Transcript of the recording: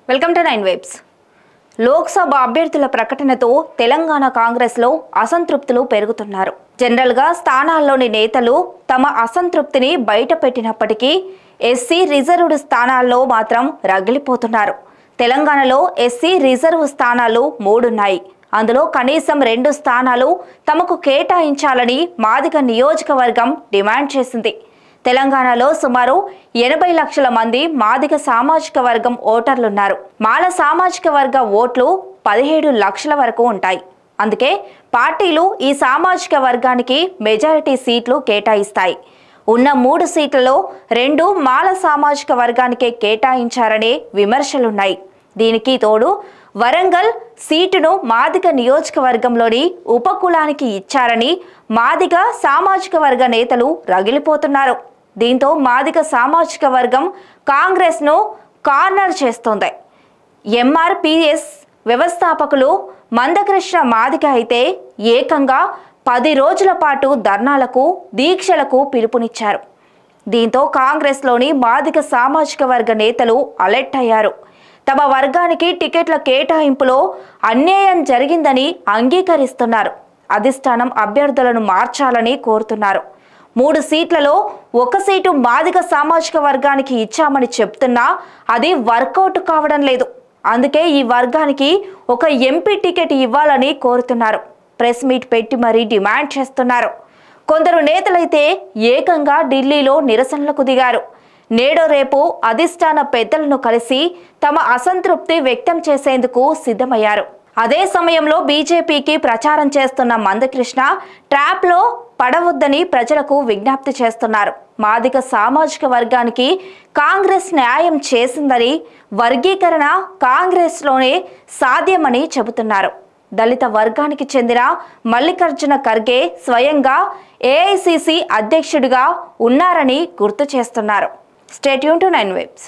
Welcome to 9 వేబ్స్. Lok Sabha అభ్యర్థుల ప్రకటనతో తెలంగాణ కాంగ్రెస్లో అసంతృప్తులు పెరుగుతున్నారు. జనరల్గా స్థానాల్లోని నేతలు తమ అసంతృప్తిని బయటపెట్టినప్పటికీ ఎస్సీ రిజర్వ్డ్ స్థానాల్లో మాత్రం రగిలిపోతున్నారు. తెలంగాణలో ఎస్సీ రిజర్వ్ స్థానాలు 3 ఉన్నాయి. అందులో కనీసం 2 స్థానాలు తమకు కేటాయించాలని మాదిగ నియోజకవర్గం డిమాండ్ చేసింది. తెలంగాణలో సుమారు 80 లక్షల మంది మాదిగ సామాజిక వర్గం ఓటర్లున్నారు. మాల సామాజిక వర్గ ఓట్లు 17 లక్షల వరకు ఉంటాయి. అందుకే పార్టీలు ఈ సామాజిక వర్గానికి మెజారిటీ సీట్లు కేటాయిస్తాయి. ఉన్న 3 సీట్లలో 2 మాల సామాజిక వర్గానికే కేటాయించారనే విమర్శలున్నాయి. దీనికి తోడు వరంగల్ సీటును మాదిగ నియోజకవర్గంలోని ఉపకులానికి ఇచ్చారని మాదిగ సామాజిక వర్గ నేతలు రగిలిపోతున్నారు. దీంతో మాదిగ సామాజిక వర్గం కాంగ్రెస్ను కార్నర్ చేస్తోంది. ఎంఆర్పిఎస్ వ్యవస్థాపకులు మందకృష్ణ మాదిగ అయితే ఏకంగా 10 రోజుల పాటు ధర్నాలకు దీక్షలకు పిలుపునిచ్చారు. దీంతో కాంగ్రెస్లోని మాదిగ సామాజిక వర్గ నేతలు అలర్ట్ అయ్యారు. తమ వర్గానికి టికెట్ల కేటాయింపులో అన్యాయం జరిగిందని అంగీకరిస్తున్నారు. అధిష్టానం అభ్యర్థులను మార్చాలని కోరుతున్నారు. 3 సీట్లలో 1 సీటు మాదిగ సామాజిక వర్గానికి ఇచ్చామని చెప్తున్నా అది వర్కౌట్ కావడం లేదు. అందుకే ఈ వర్గానికి ఒక ఎంపీ టికెట్ ఇవ్వాలని కోరుతున్నారు. ప్రెస్ మీట్ పెట్టి మరీ డిమాండ్ చేస్తున్నారు. కొందరు నేతలైతే ఏకంగా ఢిల్లీలో నిరసనలకు దిగారు. నేడో రేపు అధిష్టాన పెద్దలను కలిసి తమ అసంతృప్తి వ్యక్తం చేసేందుకు సిద్ధమయ్యారు. అదే సమయంలో బీజేపీకి ప్రచారం చేస్తున్న మందకృష్ణ ట్రాప్లో పడవద్దని ప్రజలకు విజ్ఞప్తి చేస్తున్నారు. మాదిగ సామాజిక వర్గానికి కాంగ్రెస్ న్యాయం చేసిందని, వర్గీకరణ కాంగ్రెస్లోనే సాధ్యమని చెబుతున్నారు. దళిత వర్గానికి చెందిన మల్లికార్జున ఖర్గే స్వయంగా ఏఐసిసి అధ్యక్షుడిగా ఉన్నారని గుర్తు చేస్తున్నారు. Stay tune to 9 వేబ్స్.